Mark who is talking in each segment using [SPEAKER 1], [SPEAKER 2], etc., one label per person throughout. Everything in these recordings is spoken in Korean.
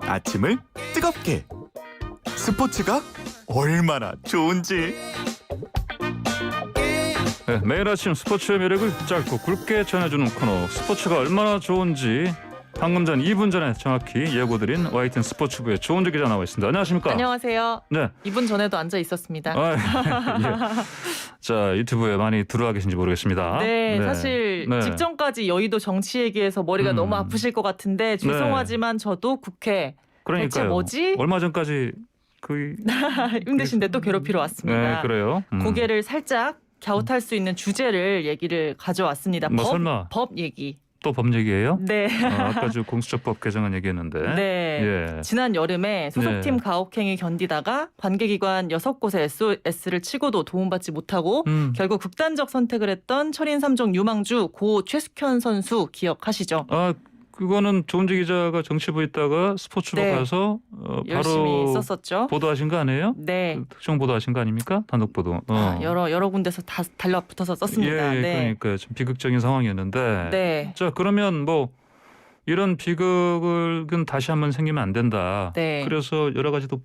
[SPEAKER 1] 아침을 뜨겁게 스포츠가 얼마나 좋은지.
[SPEAKER 2] 네, 매일 아침 스포츠의 매력을 짧고 굵게 전해주는 코너 스포츠가 얼마나 좋은지 방금 전 2분 전에 정확히 예고드린 YTN 스포츠부의 조은주 기자 나와 있습니다. 안녕하십니까?
[SPEAKER 3] 안녕하세요.
[SPEAKER 2] 네.
[SPEAKER 3] 2분 전에도 앉아 있었습니다.
[SPEAKER 2] 예. 자, 유튜브에 많이 들어와 계신지 모르겠습니다.
[SPEAKER 3] 네, 사실
[SPEAKER 2] 네.
[SPEAKER 3] 직전까지 여의도 정치 얘기해서 머리가 너무 아프실 것 같은데 죄송하지만 저도 국회
[SPEAKER 2] 그러니까요.
[SPEAKER 3] 대체 뭐지?
[SPEAKER 2] 얼마 전까지
[SPEAKER 3] 힘드신데 또 괴롭히러 왔습니다.
[SPEAKER 2] 네, 그래요.
[SPEAKER 3] 고개를 살짝 갸웃할 수 있는 주제를 얘기를 가져왔습니다.
[SPEAKER 2] 뭐 설마
[SPEAKER 3] 법 얘기.
[SPEAKER 2] 또 법 얘기예요?
[SPEAKER 3] 네.
[SPEAKER 2] 아까 저 공수처법 개정안 얘기했는데.
[SPEAKER 3] 네.
[SPEAKER 2] 예.
[SPEAKER 3] 지난 여름에 소속팀
[SPEAKER 2] 네.
[SPEAKER 3] 가혹행위 견디다가 관계기관 6곳에 SOS를 치고도 도움받지 못하고 결국 극단적 선택을 했던 철인 3종 유망주 고 최숙현 선수 기억하시죠?
[SPEAKER 2] 아, 그거는 조은지 기자가 정치부에 있다가 스포츠부
[SPEAKER 3] 네.
[SPEAKER 2] 가서
[SPEAKER 3] 열심히
[SPEAKER 2] 바로
[SPEAKER 3] 썼었죠.
[SPEAKER 2] 보도하신 거 아니에요?
[SPEAKER 3] 네.
[SPEAKER 2] 특정 보도하신 거 아닙니까? 단독 보도.
[SPEAKER 3] 여러 군데서 다 달라붙어서 썼습니다.
[SPEAKER 2] 예,
[SPEAKER 3] 네.
[SPEAKER 2] 그러니까 좀 비극적인 상황이었는데.
[SPEAKER 3] 네.
[SPEAKER 2] 자, 그러면 뭐 이런 비극은 다시 한번 생기면 안 된다.
[SPEAKER 3] 네.
[SPEAKER 2] 그래서 여러 가지 또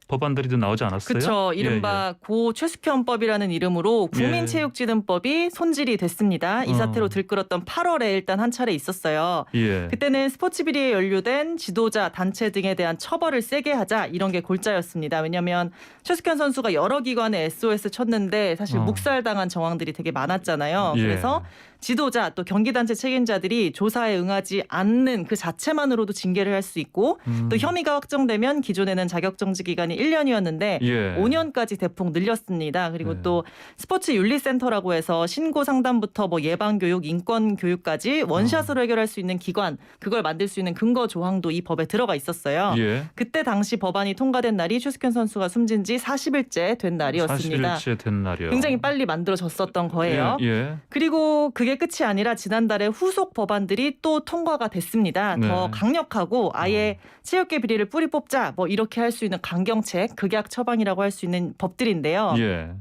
[SPEAKER 2] 법안들이 좀 나오지 않았어요?
[SPEAKER 3] 그렇죠. 이른바 고 최숙현법이라는 이름으로 국민체육진흥법이 손질이 됐습니다. 이 사태로 들끓었던 8월에 일단 한 차례 있었어요.
[SPEAKER 2] 예.
[SPEAKER 3] 그때는 스포츠 비리에 연루된 지도자, 단체 등에 대한 처벌을 세게 하자 이런 게 골자였습니다. 왜냐하면 최숙현 선수가 여러 기관에 SOS 쳤는데 사실 묵살당한 정황들이 되게 많았잖아요.
[SPEAKER 2] 예.
[SPEAKER 3] 그래서 지도자 또 경기단체 책임자들이 조사에 응하지 않는 그 자체만으로도 징계를 할 수 있고 또 혐의가 확정되면 기존에는 자격정지 기간이 1년이었는데
[SPEAKER 2] 예.
[SPEAKER 3] 5년까지 대폭 늘렸습니다. 그리고
[SPEAKER 2] 네.
[SPEAKER 3] 또 스포츠 윤리센터라고 해서 신고 상담부터 뭐 예방교육, 인권교육까지 원샷으로 해결할 수 있는 기관, 그걸 만들 수 있는 근거 조항도 이 법에 들어가 있었어요.
[SPEAKER 2] 예.
[SPEAKER 3] 그때 당시 법안이 통과된 날이 최숙현 선수가 숨진 지 40일째 된 날이었습니다.
[SPEAKER 2] 40일째 된 날이요.
[SPEAKER 3] 굉장히 빨리 만들어졌었던 거예요.
[SPEAKER 2] 예. 예.
[SPEAKER 3] 그리고 그게 끝이 아니라 지난달에 후속 법안들이 또 통과가 됐습니다.
[SPEAKER 2] 네.
[SPEAKER 3] 더 강력하고 아예 체육계 비리를 뿌리 뽑자 뭐 이렇게 할 수 있는 강경책, 극약 처방이라고 할 수 있는 법들인데요.
[SPEAKER 2] 예.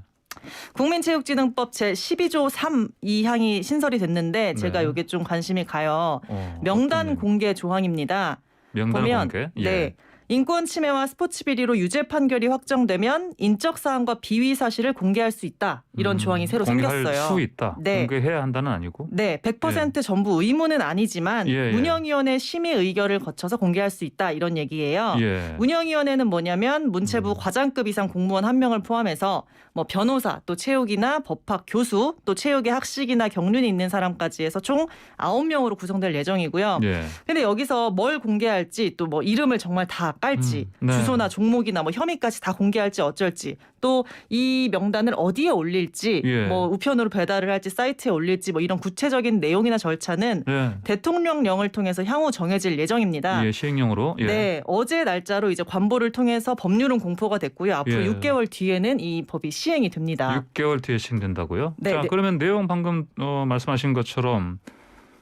[SPEAKER 3] 국민체육진흥법 제12조 3 이 항이 신설이 됐는데 제가
[SPEAKER 2] 네.
[SPEAKER 3] 이게 좀 관심이 가요. 명단 공개 조항입니다.
[SPEAKER 2] 명단
[SPEAKER 3] 보면
[SPEAKER 2] 공개. 예.
[SPEAKER 3] 네. 인권 침해와 스포츠 비리로 유죄 판결이 확정되면 인적 사항과 비위 사실을 공개할 수 있다. 이런 조항이 새로
[SPEAKER 2] 공개할
[SPEAKER 3] 생겼어요.
[SPEAKER 2] 수 있다.
[SPEAKER 3] 네.
[SPEAKER 2] 공개해야 한다는 아니고.
[SPEAKER 3] 네, 100% 전부 의무는 아니지만
[SPEAKER 2] 예, 예.
[SPEAKER 3] 운영위원회 심의 의결을 거쳐서 공개할 수 있다 이런 얘기예요.
[SPEAKER 2] 예.
[SPEAKER 3] 운영위원회는 뭐냐면 문체부 과장급 이상 공무원 한 명을 포함해서 뭐 변호사, 또 체육이나 법학 교수, 또 체육의 학식이나 경륜이 있는 사람까지 해서 총 9명으로 구성될 예정이고요.
[SPEAKER 2] 예.
[SPEAKER 3] 근데 여기서 뭘 공개할지 또 뭐 이름을 정말 다 깔지
[SPEAKER 2] 네.
[SPEAKER 3] 주소나 종목이나 뭐 혐의까지 다 공개할지 어쩔지 또 이 명단을 어디에 올릴지
[SPEAKER 2] 예.
[SPEAKER 3] 뭐 우편으로 배달을 할지 사이트에 올릴지 뭐 이런 구체적인 내용이나 절차는
[SPEAKER 2] 예.
[SPEAKER 3] 대통령령을 통해서 향후 정해질 예정입니다.
[SPEAKER 2] 예, 시행령으로. 예.
[SPEAKER 3] 네, 어제 날짜로 이제 관보를 통해서 법률은 공포가 됐고요. 앞으로
[SPEAKER 2] 예.
[SPEAKER 3] 6개월 뒤에는 이 법이 시행이 됩니다.
[SPEAKER 2] 6개월 뒤에 시행된다고요?
[SPEAKER 3] 네,
[SPEAKER 2] 자,
[SPEAKER 3] 네.
[SPEAKER 2] 그러면 내용 방금 말씀하신 것처럼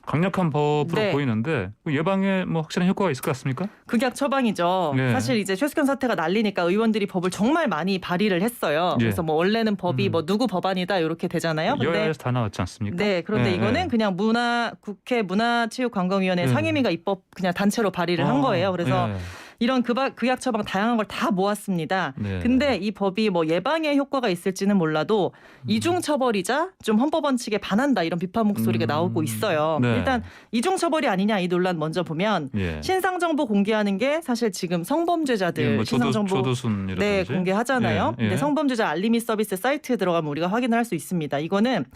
[SPEAKER 2] 강력한 법으로
[SPEAKER 3] 네.
[SPEAKER 2] 보이는데 예방에 뭐 확실한 효과가 있을 것 같습니까?
[SPEAKER 3] 극약 처방이죠.
[SPEAKER 2] 네.
[SPEAKER 3] 사실 이제 최숙현 사태가 날리니까 의원들이 법을 정말 많이 발의를 했어요.
[SPEAKER 2] 예.
[SPEAKER 3] 그래서 뭐 원래는 법이 뭐 누구 법안이다 이렇게 되잖아요. 근데
[SPEAKER 2] 여야에서 다 나왔지 않습니까?
[SPEAKER 3] 네, 그런데
[SPEAKER 2] 예,
[SPEAKER 3] 이거는
[SPEAKER 2] 예.
[SPEAKER 3] 그냥 국회 문화체육관광위원회
[SPEAKER 2] 예.
[SPEAKER 3] 상임위가 입법 그냥 단체로 발의를 한 거예요. 그래서
[SPEAKER 2] 예.
[SPEAKER 3] 이런 극약 처방 다양한 걸 다 모았습니다.
[SPEAKER 2] 네.
[SPEAKER 3] 근데 이 법이 뭐 예방에 효과가 있을지는 몰라도 이중 처벌이자 좀 헌법 원칙에 반한다 이런 비판 목소리가 나오고 있어요.
[SPEAKER 2] 네.
[SPEAKER 3] 일단 이중 처벌이 아니냐 이 논란 먼저 보면
[SPEAKER 2] 예.
[SPEAKER 3] 신상 정보 공개하는 게 사실 지금 성범죄자들
[SPEAKER 2] 예, 뭐
[SPEAKER 3] 신상 정보
[SPEAKER 2] 조두순이라든지.
[SPEAKER 3] 네, 공개하잖아요.
[SPEAKER 2] 예, 예.
[SPEAKER 3] 근데 성범죄자 알림이 서비스 사이트에 들어가면 우리가 확인을 할 수 있습니다. 이거는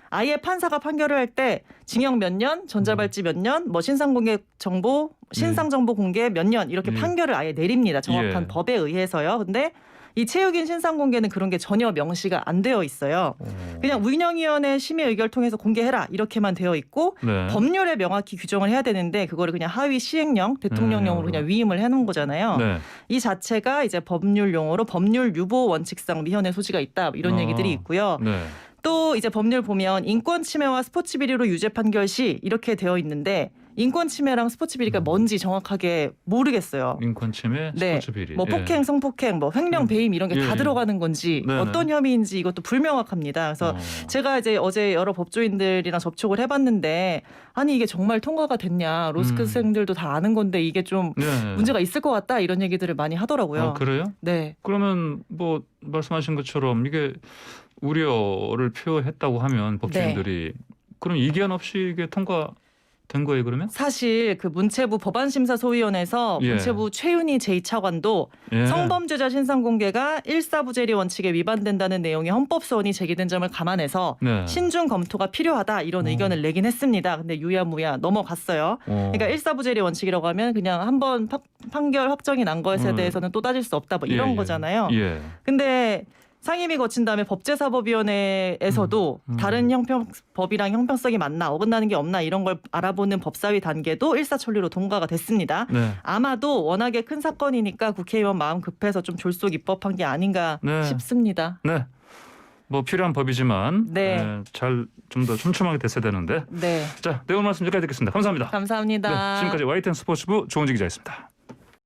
[SPEAKER 3] 아예 판사가 판결을 할 때 징역 몇 년, 전자발찌 몇 년, 뭐 신상 정보 공개 몇 년 이렇게 판결을 아예 내립니다. 정확한
[SPEAKER 2] 예.
[SPEAKER 3] 법에 의해서요. 근데 이 체육인 신상 공개는 그런 게 전혀 명시가 안 되어 있어요. 그냥 운영위원회 심의 의결 통해서 공개해라 이렇게만 되어 있고
[SPEAKER 2] 네.
[SPEAKER 3] 법률에 명확히 규정을 해야 되는데 그거를 그냥 하위 시행령, 대통령령으로 그냥 위임을 해놓은 거잖아요.
[SPEAKER 2] 네.
[SPEAKER 3] 이 자체가 이제 법률 용어로 법률 유보 원칙상 미현의 소지가 있다 이런 얘기들이 있고요.
[SPEAKER 2] 네.
[SPEAKER 3] 또 이제 법률 보면 인권 침해와 스포츠 비리로 유죄 판결 시 이렇게 되어 있는데 인권 침해랑 스포츠 비리가 뭔지 정확하게 모르겠어요.
[SPEAKER 2] 인권 침해,
[SPEAKER 3] 네.
[SPEAKER 2] 스포츠 비리.
[SPEAKER 3] 뭐
[SPEAKER 2] 예.
[SPEAKER 3] 폭행, 성폭행, 뭐 횡령, 배임 이런 게 다
[SPEAKER 2] 예.
[SPEAKER 3] 들어가는 건지
[SPEAKER 2] 네네.
[SPEAKER 3] 어떤 혐의인지 이것도 불명확합니다. 그래서 제가 이제 어제 여러 법조인들이랑 접촉을 해봤는데 아니 이게 정말 통과가 됐냐 로스쿨생들도 다 아는 건데 이게 좀
[SPEAKER 2] 네.
[SPEAKER 3] 문제가 있을 것 같다 이런 얘기들을 많이 하더라고요.
[SPEAKER 2] 그래요?
[SPEAKER 3] 네.
[SPEAKER 2] 그러면 뭐 말씀하신 것처럼 이게 우려를 표했다고 하면 법조인들이 그럼 이견 없이 이게 통과된 거예요 그러면?
[SPEAKER 3] 사실 그 문체부 법안심사소위원회에서
[SPEAKER 2] 예.
[SPEAKER 3] 문체부 최윤희 제2차관도
[SPEAKER 2] 예.
[SPEAKER 3] 성범죄자 신상 공개가 일사부재리 원칙에 위반된다는 내용의 헌법소원이 제기된 점을 감안해서
[SPEAKER 2] 네.
[SPEAKER 3] 신중 검토가 필요하다 이런 의견을 내긴 했습니다. 근데 유야무야 넘어갔어요. 그러니까 일사부재리 원칙이라고 하면 그냥 한번 판결 확정이 난 것에 대해서는 또 따질 수 없다 뭐 이런 거잖아요.
[SPEAKER 2] 예.
[SPEAKER 3] 근데 상임위 거친 다음에 법제사법위원회에서도 다른 법이랑 형평성이 맞나 어긋나는 게 없나 이런 걸 알아보는 법사위 단계도 일사천리로 통과가 됐습니다.
[SPEAKER 2] 네.
[SPEAKER 3] 아마도 워낙에 큰 사건이니까 국회의원 마음 급해서 좀 졸속 입법한 게 아닌가
[SPEAKER 2] 네.
[SPEAKER 3] 싶습니다.
[SPEAKER 2] 네. 뭐 필요한 법이지만
[SPEAKER 3] 네.
[SPEAKER 2] 잘 좀 더 촘촘하게 됐어야 되는데.
[SPEAKER 3] 네,
[SPEAKER 2] 자, 내용 말씀 여기까지 듣겠습니다. 감사합니다.
[SPEAKER 3] 감사합니다.
[SPEAKER 2] 네, 지금까지 YTN 스포츠부 조은지 기자였습니다.